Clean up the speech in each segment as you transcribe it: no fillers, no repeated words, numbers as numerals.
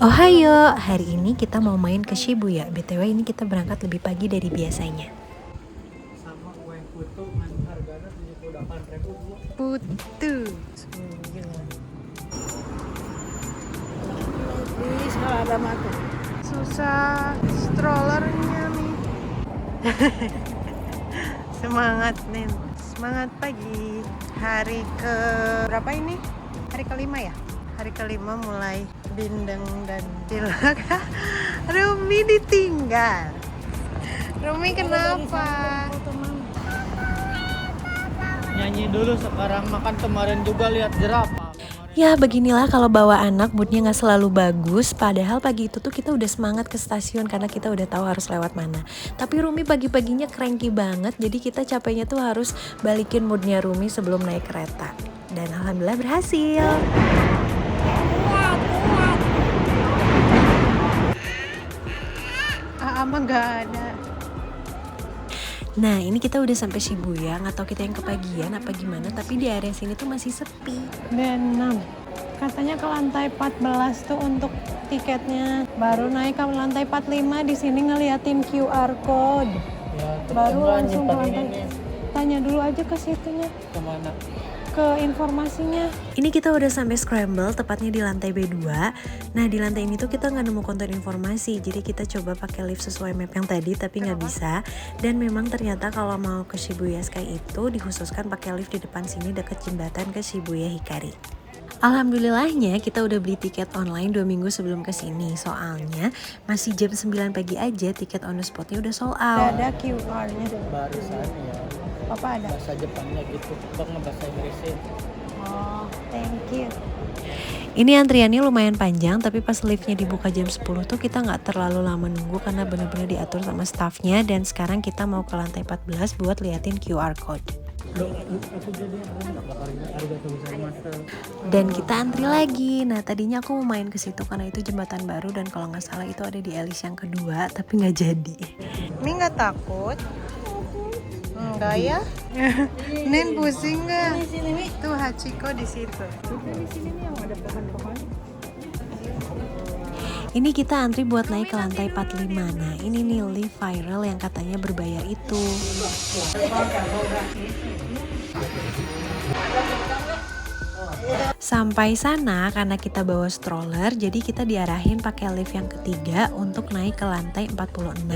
Ohayo, hari ini kita mau main ke Shibuya. BTW ini kita berangkat lebih pagi dari biasanya. Sama kue putu kan harganya 78.000 Bu. Putu. Please, kalau ada mata. Susah strollernya nih. Semangat Nen. Semangat pagi. Hari ke berapa ini? Hari kelima ya? Hari kelima mulai bindeng dan cilaka. Rumi ditinggal. Rumi kenapa? Nyanyi dulu sekarang makan, kemarin juga lihat jerapah. Ya beginilah kalau bawa anak moodnya gak selalu bagus. Padahal pagi itu tuh kita udah semangat ke stasiun karena kita udah tahu harus lewat mana. Tapi Rumi pagi-paginya cranky banget. Jadi kita capeknya tuh harus balikin moodnya Rumi sebelum naik kereta. Dan alhamdulillah berhasil. Emang gak ada. Nah ini kita udah sampai Shibuya, nggak tahu kita yang kepagian apa gimana, tapi di area sini tuh masih sepi. Dan 6, katanya ke lantai 14 tuh untuk tiketnya. Baru naik ke lantai 45, di sini ngeliatin QR code. Ya, Baru langsung ke lantai. Tanya dulu aja ke situnya. Kemana? Ke informasinya. Ini kita udah sampai Scramble, tepatnya di lantai B2. Nah di lantai ini tuh kita nggak nemu konten informasi, jadi kita coba pakai lift sesuai map yang tadi, tapi nggak bisa. Dan memang ternyata kalau mau ke Shibuya Sky itu dikhususkan pakai lift di depan sini deket jembatan ke Shibuya Hikari. Alhamdulillahnya kita udah beli tiket online 2 minggu sebelum kesini. Soalnya masih jam 9 pagi aja tiket on the spotnya udah sold out. Ada QR-nya. Barusan ya. Apa ada? Bahasa Jepangnya gitu, bukan bahasa Inggrisnya. Oh, thank you. Ini antriannya lumayan panjang, tapi pas liftnya dibuka jam 10 tuh kita nggak terlalu lama nunggu karena bener-bener diatur sama staffnya. Dan sekarang kita mau ke lantai 14 buat liatin QR code. Dan kita antri lagi. Nah tadinya aku mau main ke situ karena itu jembatan baru dan kalau nggak salah itu ada di Alice yang kedua, tapi nggak jadi. Ini nggak takut? Enggak ya? Nen pusing nggak? Tuh Hachiko di situ. Di sini nih yang ada pohon-pohon. Ini kita antri buat naik ke lantai 45. Nah ini nih lift viral yang katanya berbayar itu. Sampai sana karena kita bawa stroller, jadi kita diarahin pakai lift yang ketiga untuk naik ke lantai 46.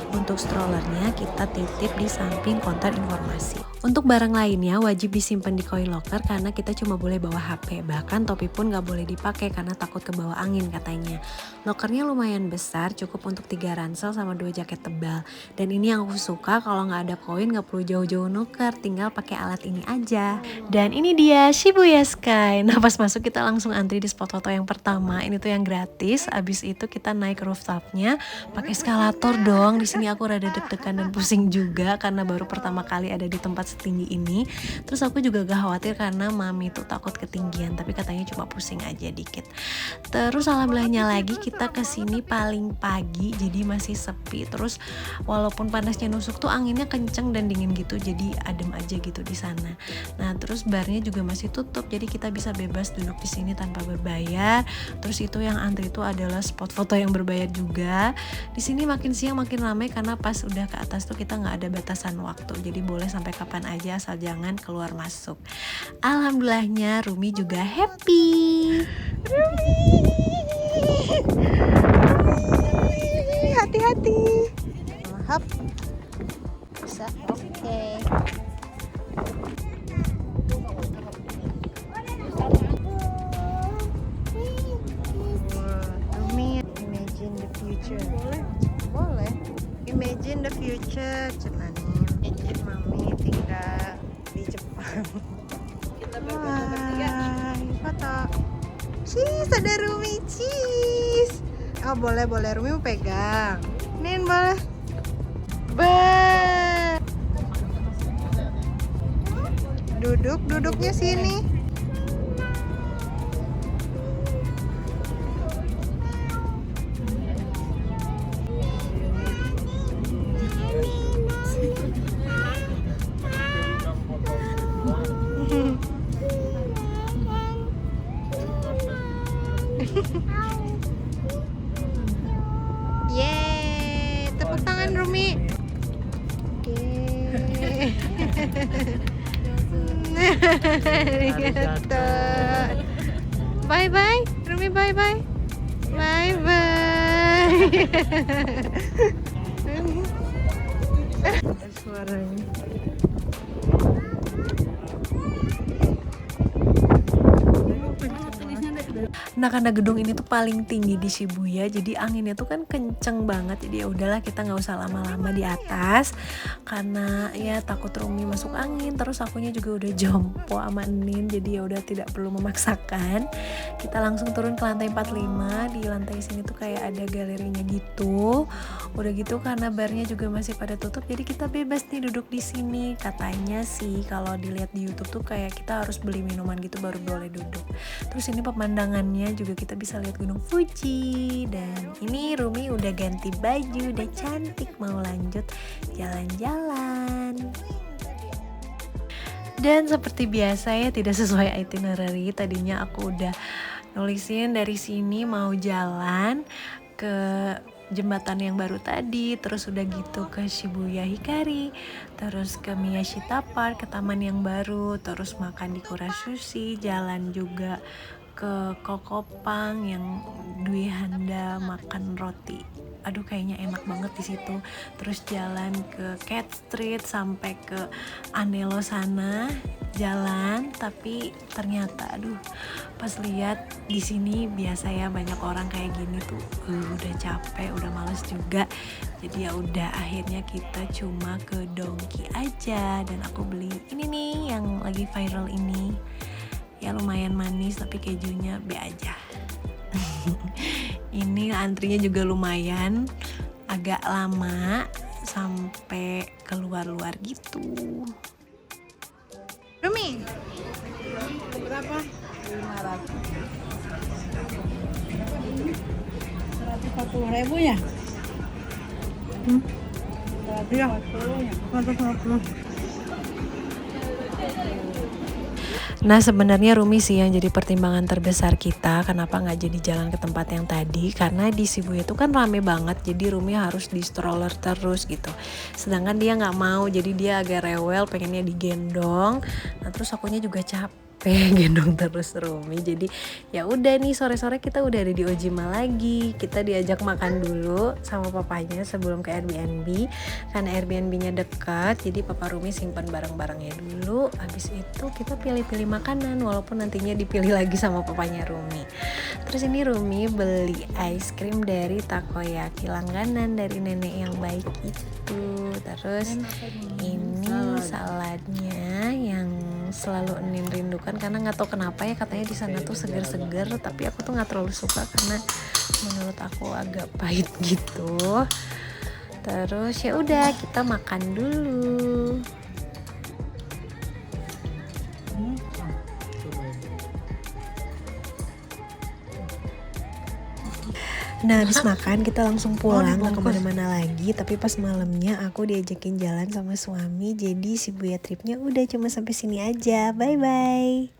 Untuk strollernya kita titip di samping konter informasi. Untuk barang lainnya wajib disimpan di coin locker karena kita cuma boleh bawa HP. Bahkan topi pun gak boleh dipakai karena takut kebawa angin katanya. Lockernya lumayan besar, cukup untuk 3 ransel sama 2 jaket tebal. Dan ini yang aku suka, kalau gak ada koin gak perlu jauh-jauh nuker, tinggal pakai alat ini aja. Dan ini dia Shibuya Sky. Nah pas masuk kita langsung antri di spot foto yang pertama. Ini tuh yang gratis. Abis itu kita naik rooftopnya pakai eskalator dong. Di sini aku rada deg-degan dan pusing juga karena baru pertama kali ada di tempat setinggi ini. Terus aku juga gak khawatir karena mami tuh takut ketinggian, tapi katanya cuma pusing aja dikit. Terus alhamdulillahnya lagi kita kesini paling pagi, jadi masih sepi. Terus walaupun panasnya nusuk tuh anginnya kenceng dan dingin gitu, jadi adem aja gitu di sana. Nah terus barnya juga masih tutup, jadi kita bisa bebas duduk di sini tanpa berbayar. Terus itu yang antri itu adalah spot foto yang berbayar juga. Di sini makin siang makin ramai karena pas udah ke atas tuh kita nggak ada batasan waktu, jadi boleh sampai kapan aja asal jangan keluar masuk. Alhamdulillahnya Rumi juga happy. Rumi, hati-hati. Hap. Bisa, oke. Rumi, imagine the future. Boleh. Imagine the future, cuman imagine mami tinggal di Jepang. Hai, foto. Cheese, ada Rumi cheese. Oh boleh Rumi mau pegang. Nin boleh. Duduknya sini. Arigato. Bye bye, Rumi, bye bye. Bye bye. Suaranya. Nah, karena gedung ini tuh paling tinggi di Shibuya, jadi anginnya tuh kan kenceng banget. Jadi ya udahlah, kita nggak usah lama-lama di atas karena ya takut Rumi masuk angin. Terus akunya juga udah jompo sama Nin, jadi ya udah tidak perlu memaksakan. Kita langsung turun ke lantai 45. Di lantai sini tuh kayak ada galerinya gitu. Udah gitu karena barnya juga masih pada tutup, jadi kita bebas nih duduk di sini. Katanya sih kalau dilihat di YouTube tuh kayak kita harus beli minuman gitu baru boleh duduk. Terus ini pemandangannya juga kita bisa lihat Gunung Fuji. Dan ini Rumi udah ganti baju, udah cantik, mau lanjut jalan-jalan. Dan seperti biasa ya, tidak sesuai itinerary. Tadinya aku udah nulisin dari sini mau jalan ke jembatan yang baru tadi, terus udah gitu ke Shibuya Hikari, terus ke Miyashita Park, ke taman yang baru, terus makan di Kura Sushi, jalan juga ke Kokopang yang Dwi Handa makan roti. Aduh kayaknya enak banget di situ. Terus jalan ke Cat Street sampai ke Anelo sana, jalan, tapi ternyata aduh pas lihat di sini biasa ya banyak orang kayak gini tuh udah capek, udah males juga. Jadi ya udah akhirnya kita cuma ke Donki aja dan aku beli ini nih yang lagi viral ini. Ya lumayan manis tapi kejunya B aja. Ini antrinya juga lumayan agak lama sampai keluar-luar gitu. Rumi, berapa? 500. 140.000 ya? 140 ya? 140. Nah sebenarnya Rumi sih yang jadi pertimbangan terbesar kita kenapa nggak jadi jalan ke tempat yang tadi, karena di Shibuya itu kan rame banget, jadi Rumi harus di stroller terus gitu. Sedangkan dia nggak mau, jadi dia agak rewel, pengennya digendong. Nah terus akunya juga capek gendong terus Rumi. Jadi ya udah nih sore-sore kita udah ada di Ojima lagi. Kita diajak makan dulu sama papanya sebelum ke Airbnb, karena Airbnb-nya dekat. Jadi papa Rumi simpan barang-barangnya dulu. Habis itu kita pilih-pilih makanan, walaupun nantinya dipilih lagi sama papanya Rumi. Terus ini Rumi beli ice cream dari Takoyaki langganan dari nenek yang baik itu. Terus ini saladnya yang selalu Nin rindukan karena nggak tahu kenapa ya, katanya di sana tuh seger-seger, tapi aku tuh nggak terlalu suka karena menurut aku agak pahit gitu. Terus ya udah kita makan dulu. Nah habis makan kita langsung pulang, gak kemana-mana lagi. Tapi pas malamnya aku diajakin jalan sama suami, jadi Shibuya tripnya udah cuma sampai sini aja. Bye bye.